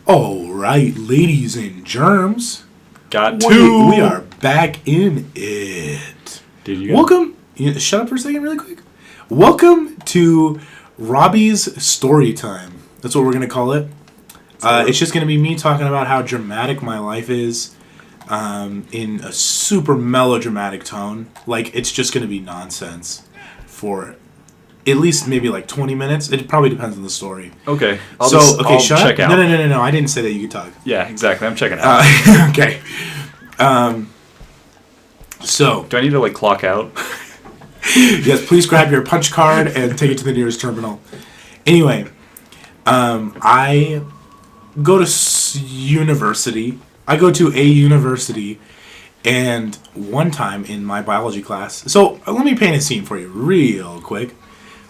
All right, ladies and germs. Got two. We are back in it. Dude, you Welcome. Shut up for a second, really quick. Welcome to Robbie's Story Time. That's what we're gonna call it. It's just gonna be me talking about how dramatic my life is, in a super melodramatic tone. Like it's just gonna be nonsense for at least maybe like 20 minutes. It probably depends on the story. Okay. I'll shut check up. out. No. I didn't say that you could talk. Yeah, exactly. I'm checking out. Okay. So. Do I need to like clock out? Yes, please grab your punch card and take it to the nearest terminal. Anyway, I go to university. I go to a university, and one time in my biology class. So let me paint a scene for you real quick.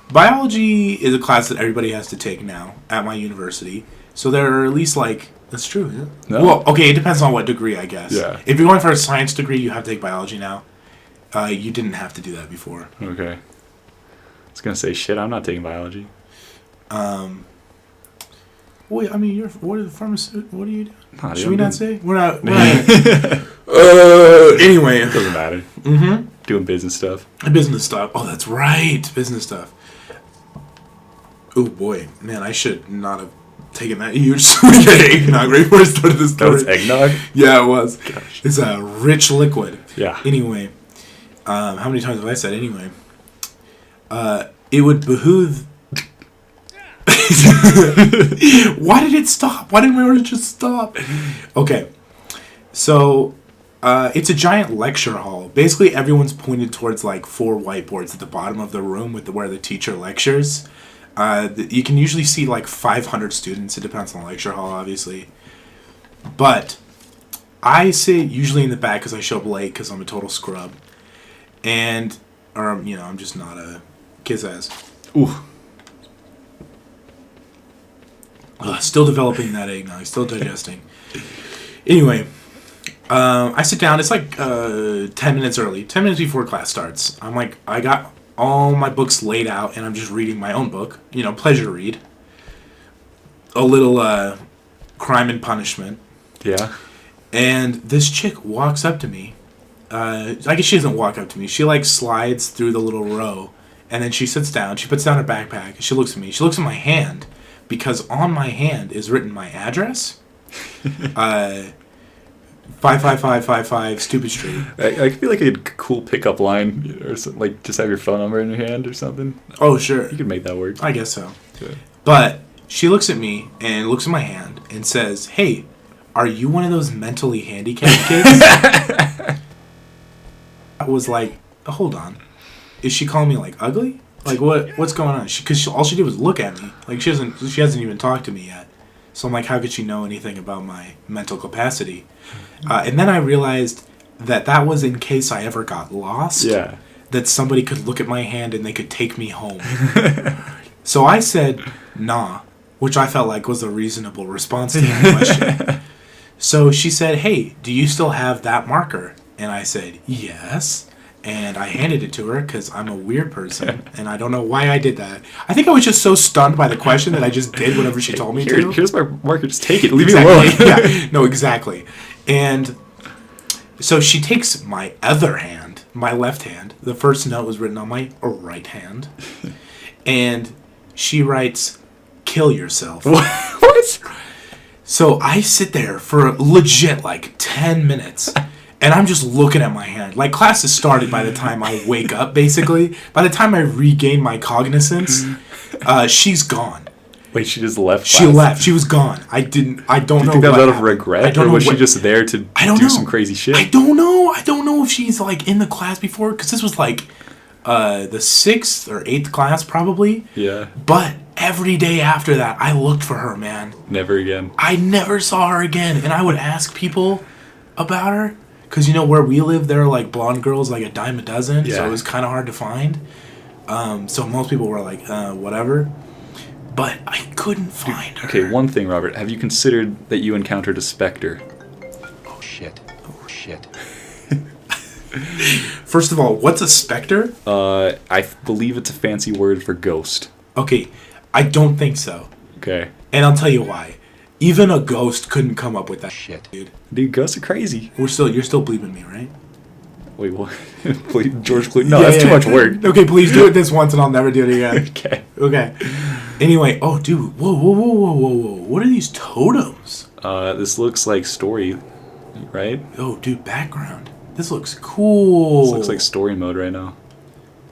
Biology is a class that everybody has to take now at my university. So there are at least like... That's true, yeah? No. Well, okay, it depends on what degree, I guess. Yeah. If you're going for a science degree, you have to take biology now. You didn't have to do that before. Okay. I was going to say, shit, I'm not taking biology. Wait, I mean, what are the pharmaceutical... What are you doing? Should we not say? We're not... Anyway. It doesn't matter. Mm-hmm. Doing business stuff. Business stuff. Oh, that's right. Business stuff. Oh, boy. Man, I should not have taken that huge swig of eggnog right before I started this story. That was eggnog? Yeah, it was. Gosh. It's a rich liquid. Yeah. Anyway. How many times have I said anyway? It would behoove... Why did it stop? Why didn't we just stop? Okay. So... it's a giant lecture hall. Basically, everyone's pointed towards like 4 whiteboards at the bottom of the room where the teacher lectures. You can usually see like 500 students. It depends on the lecture hall, obviously. But I sit usually in the back because I show up late because I'm a total scrub. I'm just not a kiss ass. Ooh. Still developing that eggnog. Still digesting. Anyway. I sit down. It's like 10 minutes early. 10 minutes before class starts. I'm like, I got all my books laid out, and I'm just reading my own book. Pleasure read. A little Crime and Punishment. Yeah. And this chick walks up to me. I guess she doesn't walk up to me. She like slides through the little row, and then she sits down. She puts down her backpack, and she looks at me. She looks at my hand, because on my hand is written my address. 55555 Stupid Street. I could be like a cool pickup line or something, like just have your phone number in your hand or something. Oh, sure. You could make that work. I guess so. Yeah. But she looks at me and looks at my hand and says, "Hey, are you one of those mentally handicapped kids?" I was like, hold on. Is she calling me like ugly? Like what's going on? Because all she did was look at me. Like she hasn't even talked to me yet. So I'm like, how could she know anything about my mental capacity? And then I realized that was in case I ever got lost. Yeah. That somebody could look at my hand and they could take me home. So I said, nah, which I felt like was a reasonable response to the question. So she said, hey, do you still have that marker? And I said, yes. And I handed it to her because I'm a weird person, and I don't know why I did that. I think I was just so stunned by the question that I just did whatever she told me to. Here's my marker. Just take it. Leave Exactly. me alone. Yeah. No, exactly. And so she takes my other hand, my left hand. The first note was written on my right hand. And she writes, kill yourself. What? So I sit there for legit like 10 minutes. And I'm just looking at my hand. Like, class has started by the time I wake up, basically. By the time I regain my cognizance, she's gone. Wait, she just left? She left. She was gone. I don't know. Do you think that was out of regret? Or was she just there to do some crazy shit? I don't know. I don't know if she's, like, in the class before. Because this was, like, the 6th or 8th class, probably. Yeah. But every day after that, I looked for her, man. Never again. I never saw her again. And I would ask people about her. Because, where we live, there are, like, blonde girls, like, a dime a dozen. Yeah. So it was kind of hard to find. So most people were like, whatever. But I couldn't find her. Okay, one thing, Robert. Have you considered that you encountered a specter? Oh, shit. First of all, what's a specter? I believe it's a fancy word for ghost. Okay, I don't think so. Okay. And I'll tell you why. Even a ghost couldn't come up with that shit, dude. Dude, ghosts are crazy. You're still bleeping me, right? Wait, what? Please, George Clooney? No, that's too much work. Okay, please do it this once and I'll never do it again. Okay. Okay. Anyway, oh, dude. Whoa. What are these totems? This looks like story, right? Oh, dude, background. This looks cool. This looks like story mode right now.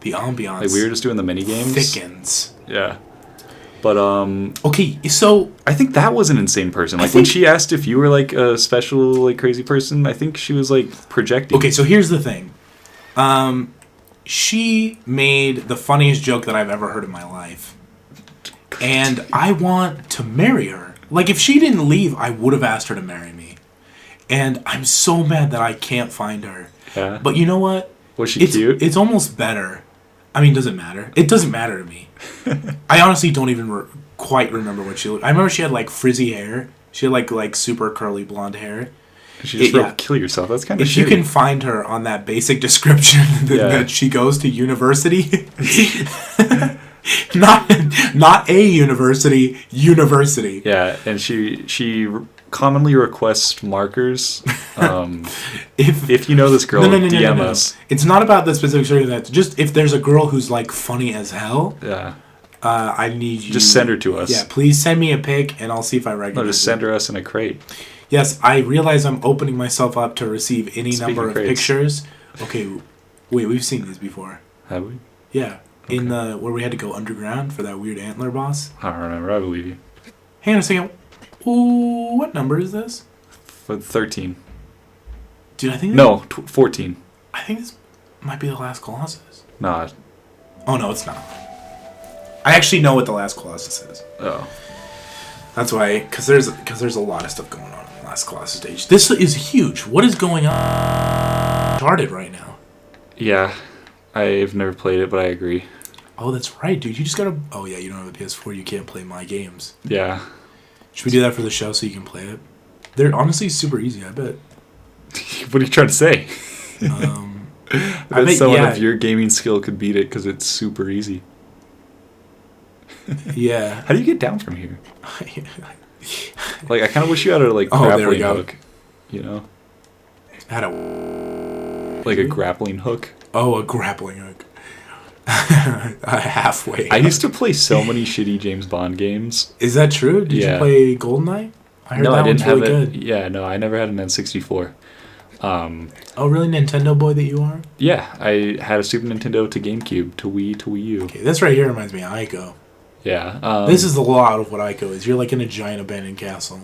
The ambiance. Like we were just doing the mini games. Thickens. Yeah. But okay, so I think that was an insane person. Like when she asked if you were like a special like crazy person, I think she was like projecting. Okay, so here's the thing. She made the funniest joke that I've ever heard in my life. And I want to marry her. Like if she didn't leave, I would have asked her to marry me. And I'm so mad that I can't find her. Yeah. But you know what? Was she cute? It's almost better. I mean, does it matter? It doesn't matter to me. I honestly don't even quite remember what she looked. I remember she had like frizzy hair. She had like super curly blonde hair. She just wrote kill yourself. That's kind of If you can find her on that basic description that she goes to university. not a university. Yeah, and she commonly requests markers. If you know this girl, DM us. It's not about the specific story. That just if there's a girl who's like funny as hell. Yeah. I need you. Just send her to us. Yeah, please send me a pic and I'll see if I recognize. No, just send her us in a crate. Yes, I realize I'm opening myself up to receive any number of pictures. Okay, wait, we've seen these before. Have we? Yeah, okay. In the where we had to go underground for that weird antler boss. I don't remember. I believe you. Hang on a second. Ooh, what number is this? For 13. Dude, I think... No, 14. I think this might be the last Colossus. Nah. Oh, no, it's not. I actually know what the last Colossus is. Oh. That's why, because there's a lot of stuff going on in the last Colossus stage. This is huge. What is going on? Started right now. Yeah, I've never played it, but I agree. Oh, that's right, dude. You just gotta... Oh, yeah, you don't have a PS4. You can't play my games. Yeah. Should we do that for the show so you can play it? They're honestly super easy, I bet. What are you trying to say? I bet someone of your gaming skill could beat it because it's super easy. Yeah. How do you get down from here? Like, I kind of wish you had a like grappling hook. You know? Had a... Like a grappling hook. Oh, a grappling hook. Halfway. I used to play so many shitty James Bond games. Is that true? Did you play GoldenEye? I heard that one's really good. Yeah, no, I never had an N64. Oh, really? Nintendo boy that you are? Yeah, I had a Super Nintendo to GameCube to Wii to Wii U. Okay, this right here reminds me of Ico. Yeah. This is a lot of what Ico is. You're like in a giant abandoned castle.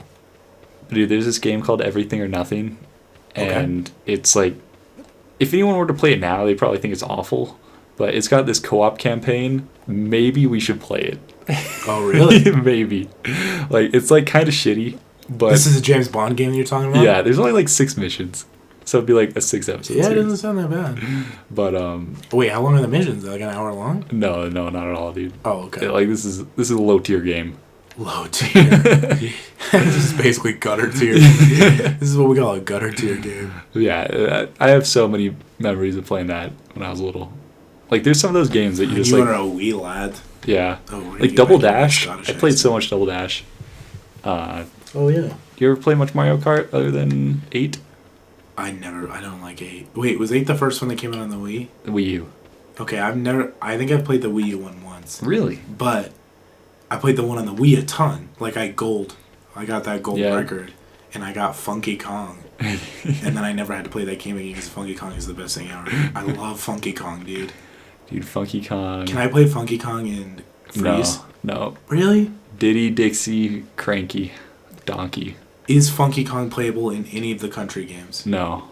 Dude, there's this game called Everything or Nothing, and it's like, if anyone were to play it now, they'd probably think it's awful, but it's got this co-op campaign. Maybe we should play it. Oh, really? Maybe. Like, it's like kind of shitty, but... This is a James Bond game that you're talking about? Yeah, there's only like 6 missions. So it'd be like a 6-episode series. Yeah, it doesn't sound that bad. But wait, how long are the missions? Like an hour long? No, not at all, dude. Oh, okay. Like this is a low tier game. Low tier. This is basically gutter tier. This is what we call a gutter tier game. Yeah, I have so many memories of playing that when I was little. Like there's some of those games that you just you like. You are a wee lad. Yeah. Oh, like Double Dash. I played so much Double Dash. Oh yeah. You ever play much Mario Kart other than 8? I don't like 8. Wait, was 8 the first one that came out on the Wii? The Wii U. Okay, I think I've played the Wii U one once. Really? But I played the one on the Wii a ton. Like I got that gold record. And I got Funky Kong. And then I never had to play that game again because Funky Kong is the best thing ever. I love Funky Kong, dude. Dude, Funky Kong. Can I play Funky Kong in Freeze? No. Really? Diddy, Dixie, Cranky, Donkey. Is Funky Kong playable in any of the country games? No.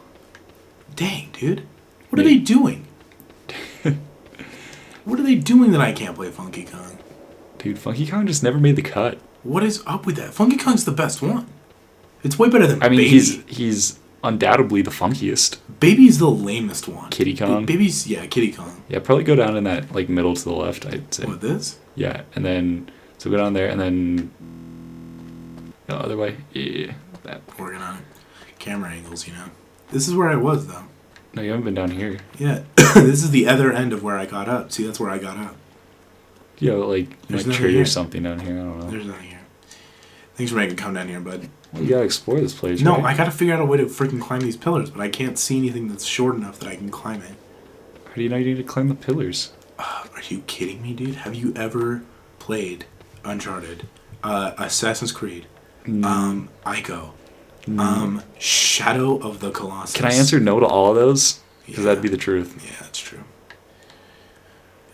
Dang, dude. What are they doing? What are they doing that I can't play Funky Kong? Dude, Funky Kong just never made the cut. What is up with that? Funky Kong's the best one. It's way better than Baby. I mean, he's undoubtedly the funkiest. Baby's the lamest one. Kitty Kong? Baby's, Kitty Kong. Yeah, probably go down in that, like, middle to the left, I'd say. What, this? Yeah, and then, so go down there, and then, no, other way. Yeah, that. Working on it. Camera angles, you know. This is where I was, though. No, you haven't been down here. Yeah. This is the other end of where I got up. See, that's where I got up. Yeah, like, tree or something down here, I don't know. There's nothing here. Thanks for making me come down here, bud. Well, you gotta explore this place. No, right? I gotta figure out a way to freaking climb these pillars, but I can't see anything that's short enough that I can climb it. How do you know you need to climb the pillars? Are you kidding me, dude? Have you ever played Uncharted, Assassin's Creed, Ico, Shadow of the Colossus? Can I answer no to all of those? Because that'd be the truth. Yeah, that's true.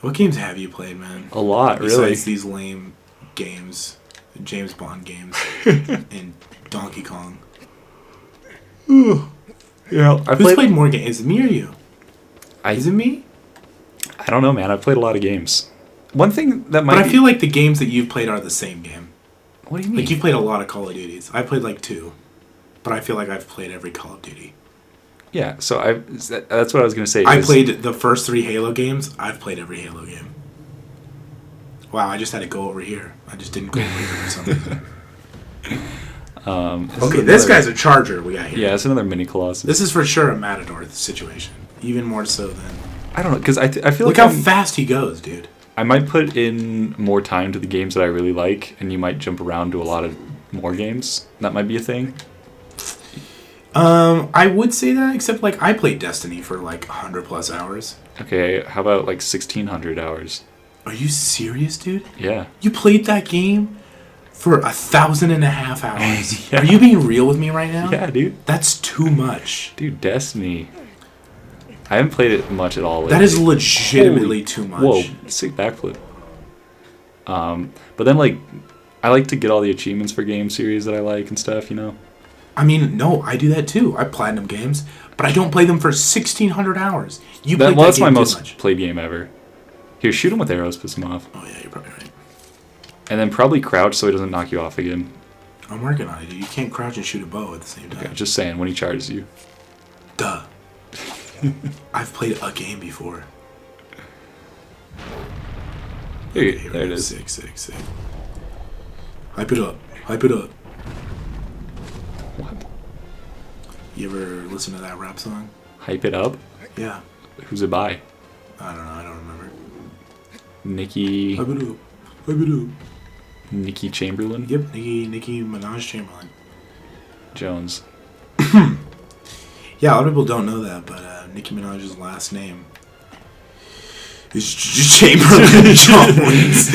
What games have you played, man? A lot, Besides really. these lame games, James Bond games, and Donkey Kong. Yeah, Who's played more games? Is it me or you? Is it me? I don't know, man. I've played a lot of games. One thing that might. But I feel like the games that you've played are the same game. What do you mean? Like you've played a lot of Call of Duties. I played like 2, but I feel like I've played every Call of Duty. Yeah, so that's what I was gonna say. I played the first 3 Halo games. I've played every Halo game. Wow, I just had to go over here. I just didn't go over here for some reason. Okay, this guy's a charger we got here. Yeah, it's another mini Colossus. This is for sure a Matador situation. Even more so than... I don't know, because I feel Look like... how fast he goes, dude. I might put in more time to the games that I really like, and you might jump around to a lot of more games. That might be a thing. I would say that, except like I played Destiny for like 100+ hours. Okay, how about like 1,600 hours? Are you serious, dude? Yeah. You played that game for 1,500 hours. Yeah. Are you being real with me right now? Yeah, dude. That's too much. Dude, Destiny. I haven't played it much at all lately. That is legitimately too much. Whoa, sick backflip. But then like, I like to get all the achievements for game series that I like and stuff, you know? I mean, no, I do that too. I platinum games, but I don't play them for 1,600 hours. You played That's my game too most much. played game ever. Here, shoot him with arrows, piss him off. Oh yeah, you're probably right. And then probably crouch so he doesn't knock you off again. I'm working on it, dude. You can't crouch and shoot a bow at the same time. Okay, just saying, when he charges you. Duh. I've played a game before. There, Okay, there it is. Sick. Hype it up. Hype it up. What? You ever listen to that rap song? Hype it up? Yeah. Who's it by? I don't know. I don't remember. Nicki Hype it up. Hype it up. Nicki Chamberlain? Yep. Nicki Minaj Chamberlain. Jones. Yeah, a lot of people don't know that, but Nicki Minaj's last name is Chamberlain Jones.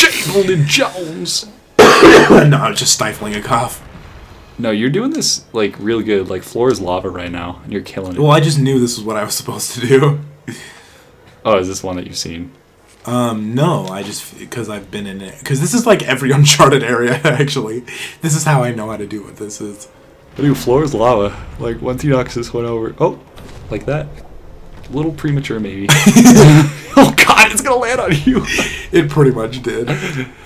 Chamberlain Jones. No, I'm just stifling a cough. No, you're doing this like real good. Like floor is lava right now, and you're killing it. Well, I just knew this was what I was supposed to do. Oh, is this one that you've seen? No, I just because I've been in it. Because this is like every Uncharted area. Actually, this is how I know how to do what this is. Dude, floor is lava. Like once he knocks this one over, oh, like that. A little premature, maybe. Oh God, it's gonna land on you. It pretty much did.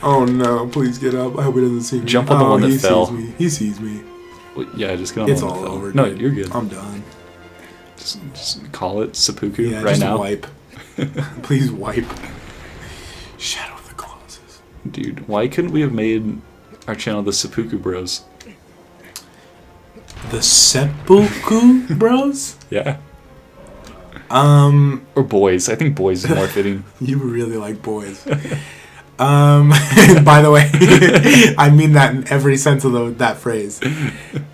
Oh no! Please get up. I hope he doesn't see me. Jump on the one that fell. Sees me. He sees me. Well, yeah, just get on It's the one all that fell. over. No, dude. you're good. I'm done. Just call it seppuku Yeah, right just now. wipe. Please wipe. Shadow of the Colossus. Dude, why couldn't we have made our channel the Seppuku Bros? The Seppuku Bros? Yeah. Or boys. I think boys is more fitting. You really like boys. By the way, I mean that in every sense of that phrase.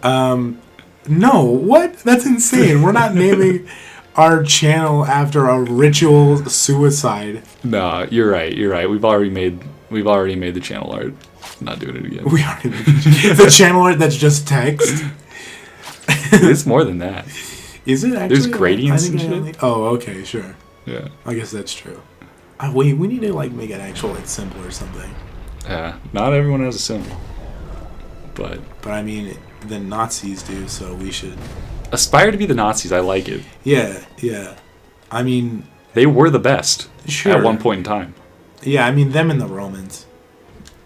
No, what? That's insane. We're not naming our channel after a ritual suicide. No, you're right. You're right. We've already made the channel art. I'm not doing it again. We already made the channel art that's just text. It's more than that. Is it actually? There's gradients and shit. Oh, okay, sure. Yeah. I guess that's true. Wait, we need to like make an actual like symbol or something. Yeah. Not everyone has a symbol. But I mean, the Nazis do, so we should. aspire to be the Nazis. I like it. Yeah. I mean, They were the best sure. at one point in time. Yeah, I mean them and the Romans.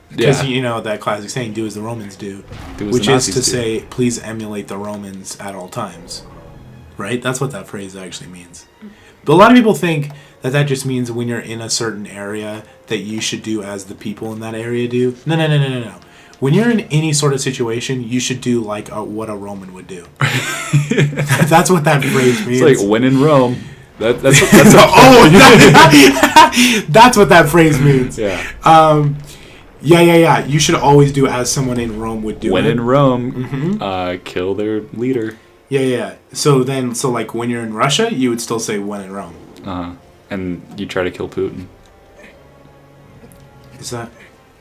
Because Yeah. you know that classic saying, "Do as the Romans do," Do as which the is Nazis to do. say, please emulate the Romans at all times. Right? That's what that phrase actually means. But a lot of people think that just means when you're in a certain area that you should do as the people in that area do. No. When you're in any sort of situation, you should do like what a Roman would do. That's what that phrase means. It's like when in Rome. That's that's what that phrase means. Yeah. Yeah. You should always do as someone in Rome would do when it. in Rome, kill their leader. Yeah. So like when you're in Russia, you would still say when in Rome. And you try to kill Putin. Is that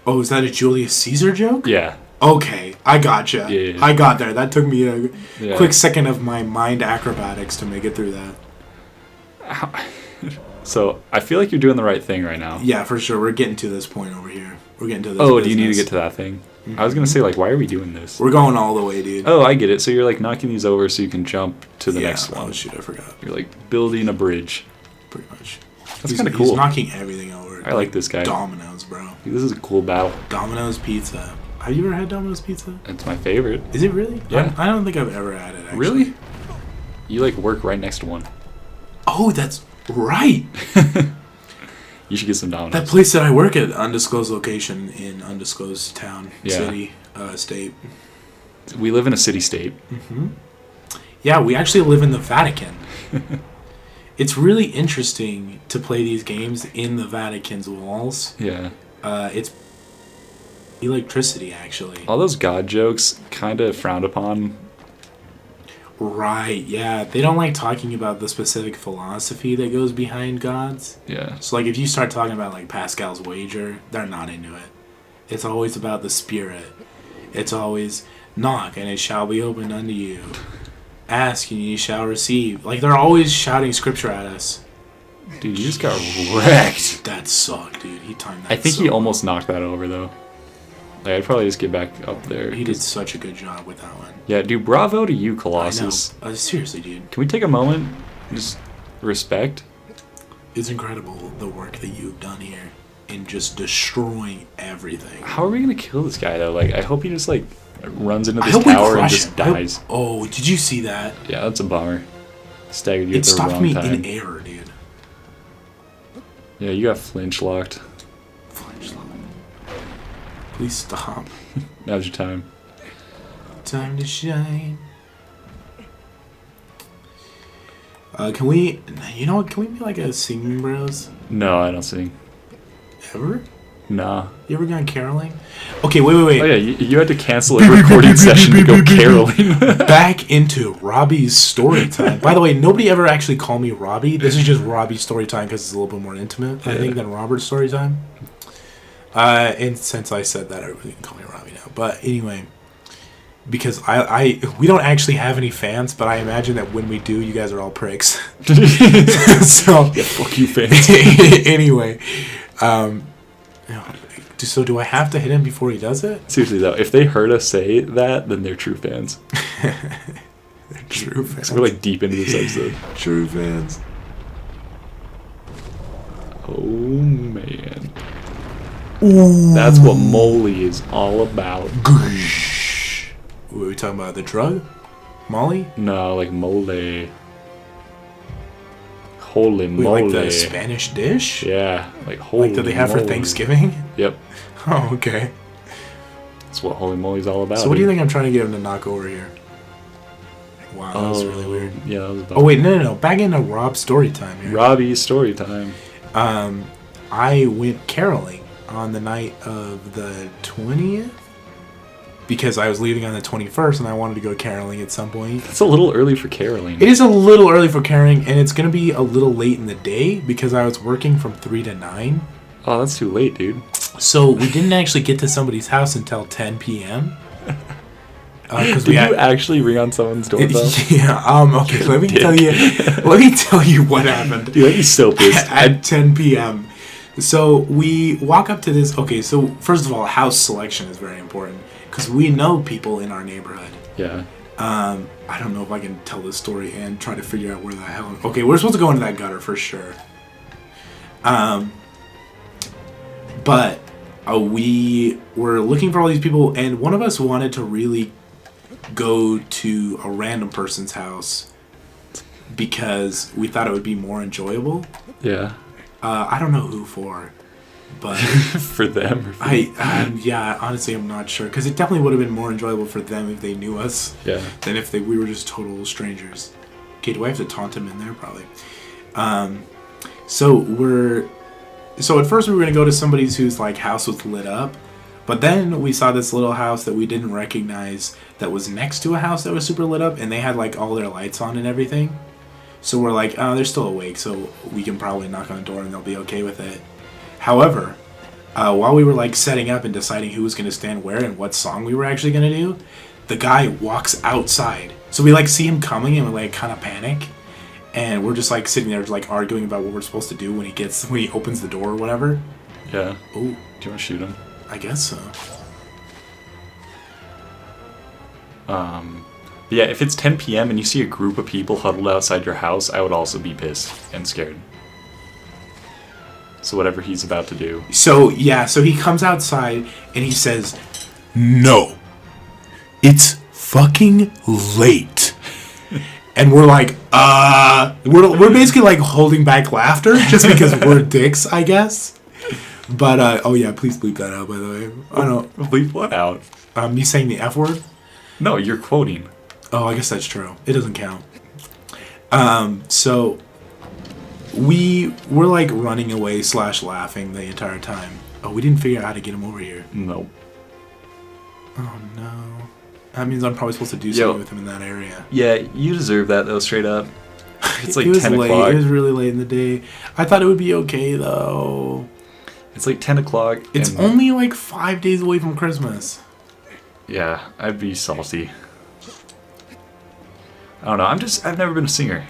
a Julius Caesar joke? Yeah. Okay, I gotcha. Yeah. I got there. That took me a quick second of my mind acrobatics to make it through that. So I feel like you're doing the right thing right now. Yeah, for sure. We're getting to this point over here. We're getting to this. Oh, do you need to get to that thing? I was gonna say, like, why are we doing this? We're going all the way, dude. Oh, I get it. So you're like knocking these over so you can jump to the next one. Oh shoot, I forgot. You're like building a bridge. Pretty much. That's kind of cool. He's knocking everything over. I like this guy. Domino's, bro. This is a cool battle. Domino's pizza. Have you ever had Domino's pizza? It's my favorite. Is it really? Yeah. I don't think I've ever had it, actually. Really? You like work right next to one. Oh, that's right. You should get some Domino's. That place that I work at, undisclosed location in undisclosed town, city, state. We live in a city-state. Yeah, we actually live in the Vatican. It's really interesting to play these games in the Vatican's walls. Yeah. It's electricity, actually. All those God jokes kind of frowned upon. Right, yeah. They don't like talking about the specific philosophy that goes behind gods. Yeah. So, like, if you start talking about, like, Pascal's wager, they're not into it. It's always about the spirit. It's always, knock and it shall be opened unto you. Ask and ye shall receive. Like, they're always shouting scripture at us. Dude, you just got wrecked. That sucked, dude. He timed that I think so he well. almost knocked that over, though. Like, I'd probably just get back up there. He did such a good job with that one. Yeah, dude, bravo to you, Colossus. I know. Seriously, dude. Can we take a moment? Just respect? It's incredible the work that you've done here in just destroying everything. How are we going to kill this guy, though? Like, I hope he just, like, runs into this tower and just dies. Oh, did you see that? Yeah, that's a bummer. Staggered you It at the stopped wrong me time. in air, dude. Yeah, you got flinch locked. Flinch lock. Please stop. Now's your time. Time to shine. Can we, you know what, can we be like a singing bros? No, I don't sing. Ever? Nah. You ever gone caroling? Okay, wait. Oh yeah, you had to cancel a recording session to go caroling. Back into Robbie's story time. By the way, nobody ever actually called me Robbie. This is just Robbie's story time because it's a little bit more intimate, I think, than Robert's story time. And since I said that, everybody can call me Robbie now. But anyway, because we don't actually have any fans, but I imagine that when we do, you guys are all pricks. So yeah, fuck you, fans. Anyway, so do I have to hit him before he does it? Seriously though, if they heard us say that, then they're true fans. They're true fans. We're like deep into this episode. True fans. Oh man. Ooh. That's what Molly is all about. Goosh. What are we talking about? The drug? Molly? No, like mole. Holy moly. Like the Spanish dish? Yeah, like holy Like that they have for moly. Thanksgiving? Yep. Oh, okay. That's what holy moly's all about. So what do you think I'm trying to get him to knock over here? Wow, that was really weird. Yeah, that was about Oh, wait, no. Back into Rob's story time here. Robbie's story time. I went caroling on the night of the 20th because I was leaving on the 21st and I wanted to go caroling at some point. It's a little early for caroling. It is a little early for caroling, and it's going to be a little late in the day because I was working from 3 to 9. Oh, that's too late, dude. So we didn't actually get to somebody's house until 10 p.m. Did you actually ring on someone's doorbell? Yeah. Okay. Let me tell you. Let me tell you what happened. Dude, I'd be so pissed. At 10 p.m. So we walk up to this. Okay. So first of all, house selection is very important because we know people in our neighborhood. Yeah. I don't know if I can tell this story and try to figure out where the hell. Okay, we're supposed to go into that gutter for sure. But we were looking for all these people, and one of us wanted to really go to a random person's house because we thought it would be more enjoyable. Yeah. I don't know who for, but for them. Or for yeah. Honestly, I'm not sure because it definitely would have been more enjoyable for them if they knew us. Yeah. Than if we were just total strangers. Okay, do I have to taunt him in there? Probably. So at first we were gonna go to somebody's whose like house was lit up, But then we saw this little house that we didn't recognize that was next to a house that was super lit up, and they had like all their lights on and everything. So we're like, oh, they're still awake, so we can probably knock on the door and they'll be okay with it. However, while we were like setting up and deciding who was going to stand where and what song we were actually going to do, the guy walks outside. So we like see him coming and we like kind of panic. And we're just like sitting there like arguing about what we're supposed to do when he opens the door or whatever. Yeah. Oh, do you want to shoot him? I guess so. Yeah, if it's 10 p.m. and you see a group of people huddled outside your house, I would also be pissed and scared. So whatever he's about to do. So, yeah, so he comes outside and he says, "No, it's fucking late." And we're like, we're basically like holding back laughter just because we're dicks, I guess. But, oh yeah, please bleep that out, by the way. I don't Bleep what out? me saying the F word? No, you're quoting. Oh, I guess that's true. It doesn't count. So we were like running away / laughing the entire time. Oh, we didn't figure out how to get him over here. Nope. Oh no. That means I'm probably supposed to do something with him in that area. Yeah, you deserve that though, straight up. It's like it was 10 late. o'clock. It was really late in the day. I thought it would be okay though. It's like 10 o'clock. It's only like 5 days away from Christmas. Yeah, I'd be salty. I don't know. I've never been a singer,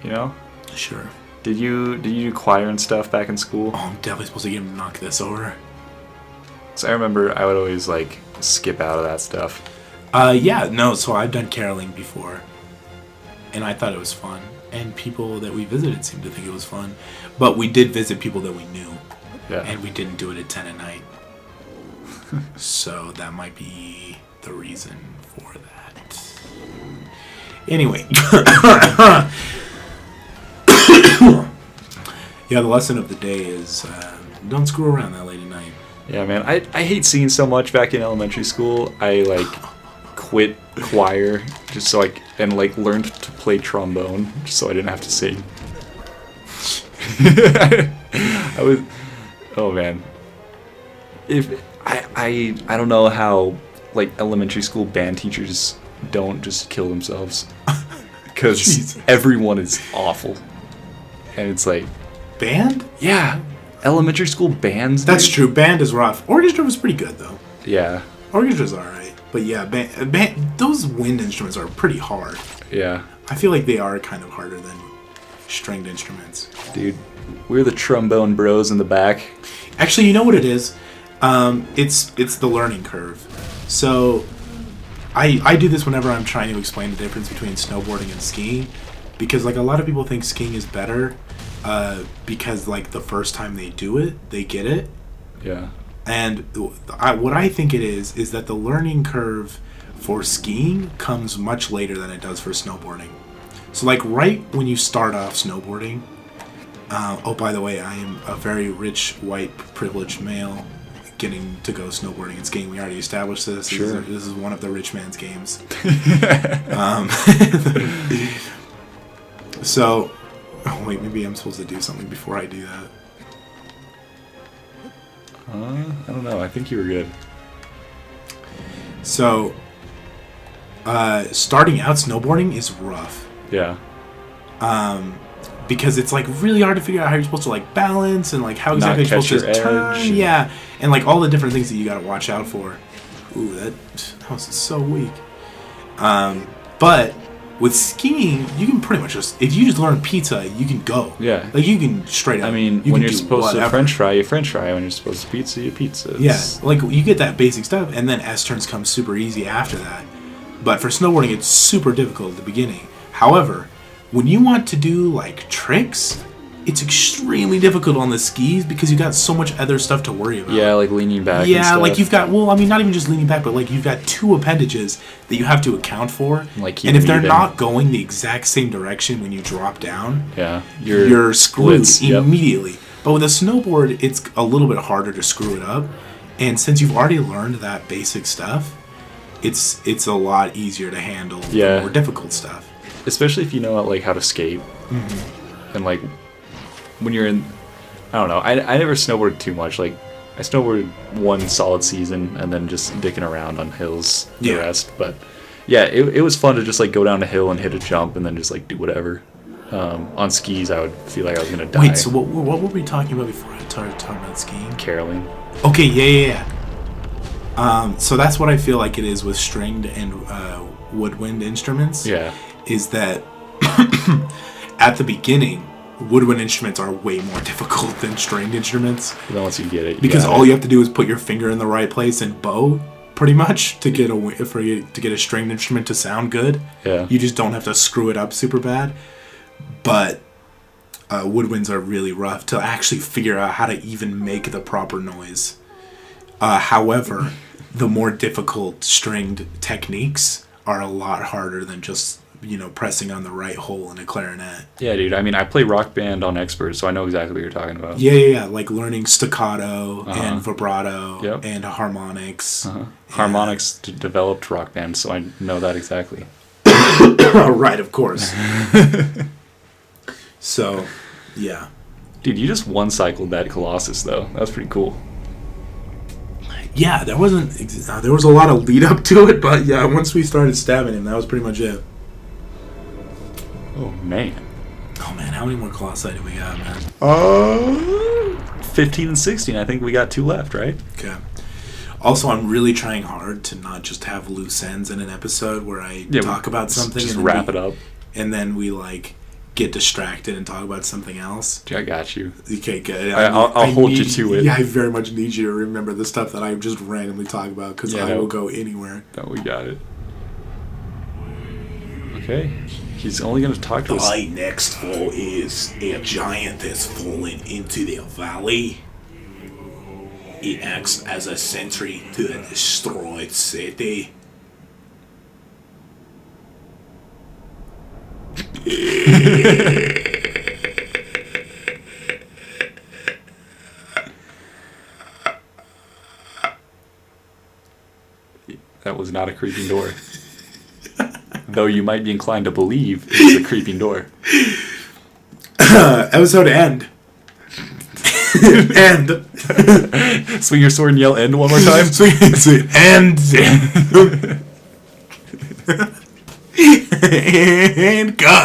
you know? Sure. Did you do choir and stuff back in school? Oh, I'm definitely supposed to get him to knock this over. So I remember I would always like skip out of that stuff. Yeah, no, so I've done caroling before. And I thought it was fun. And people that we visited seemed to think it was fun. But we did visit people that we knew. Yeah. And we didn't do it at 10 at night. So that might be the reason for that. Anyway. Yeah, the lesson of the day is don't screw around that late at night. Yeah, man. I hate singing so much back in elementary school. I like quit choir just so and learned to play trombone just so I didn't have to sing. Oh man. If I don't know how like elementary school band teachers don't just kill themselves because everyone is awful, and it's like band. Yeah, elementary school bands. That's dude. true. Band is rough. Orchestra was pretty good though. Yeah. Orchestra's alright, but yeah, band, those wind instruments are pretty hard. Yeah. I feel like they are kind of harder than stringed instruments. Dude, we're the trombone bros in the back. Actually, you know what it is? It's the learning curve. So, I do this whenever I'm trying to explain the difference between snowboarding and skiing, because like a lot of people think skiing is better, because like the first time they do it, they get it. Yeah. And what I think it is that the learning curve for skiing comes much later than it does for snowboarding. So like right when you start off snowboarding, oh, by the way, I am a very rich, white, privileged male getting to go snowboarding and skiing. We already established this. Sure. This is one of the rich man's games. So, oh wait, maybe I'm supposed to do something before I do that. I don't know. I think you were good. So, starting out snowboarding is rough. Yeah. Because it's like really hard to figure out how you're supposed to like balance and like how exactly you're supposed to turn. Yeah, and like all the different things that you got to watch out for. Ooh, that was so weak. But with skiing, you can pretty much just, if you just learn pizza, you can go. Yeah. Like you can straight up. I mean, when you're supposed to French fry, you French fry. When you're supposed to pizza, you pizza. Yeah, like you get that basic stuff, and then S-turns come super easy after that. But for snowboarding, it's super difficult at the beginning. However, when you want to do like tricks, it's extremely difficult on the skis because you got so much other stuff to worry about. Yeah, like leaning back. Yeah, and stuff. like you've got, well, I mean, not even just leaning back, but like you've got two appendages that you have to account for. Like and if they're even. not going the exact same direction when you drop down, yeah, you're screwed splits, yep. immediately. But with a snowboard, it's a little bit harder to screw it up. And since you've already learned that basic stuff, it's a lot easier to handle the more difficult stuff. Especially if you know like how to skate. Mm-hmm. And like when you're in, I don't know, I never snowboarded too much. Like I snowboarded one solid season and then just dicking around on hills the rest. But yeah, it was fun to just like go down a hill and hit a jump and then just like do whatever. On skis, I would feel like I was gonna die. Wait, so what were we talking about before I started talking about skiing? Caroling. Okay, yeah. So that's what I feel like it is with stringed and woodwind instruments. Yeah. Is that at the beginning, woodwind instruments are way more difficult than stringed instruments. But then once you get it, because all you have to do is put your finger in the right place and bow, pretty much, to get a stringed instrument to sound good. Yeah. You just don't have to screw it up super bad. But woodwinds are really rough to actually figure out how to even make the proper noise. However, the more difficult stringed techniques are a lot harder than just, pressing on the right hole in a clarinet. Yeah, dude. I mean, I play Rock Band on Expert, so I know exactly what you're talking about. Yeah. Like learning staccato and vibrato and harmonics. Harmonics developed Rock Band, so I know that exactly. Right, of course. So, yeah. Dude, you just one-cycled that Colossus, though. That was pretty cool. Yeah, there was a lot of lead up to it, but yeah, once we started stabbing him, that was pretty much it. Oh, man. How many more Colossi do we got, man? 15 and 16. I think we got 2 left, right? Okay. Also, I'm really trying hard to not just have loose ends in an episode where I talk about something just and wrap it up. And then we, get distracted and talk about something else. I got you. Okay, good. I'll hold you to it. Yeah, I very much need you to remember the stuff that I just randomly talk about, because I will go anywhere. No, we got it. Okay. He's only going to talk to us. The next fall is a giant has fallen into the valley. It acts as a sentry to the destroyed city. That was not a creeping door. Though you might be inclined to believe it's a creeping door. Episode end. End. Swing your sword and yell end one more time. End. And cut.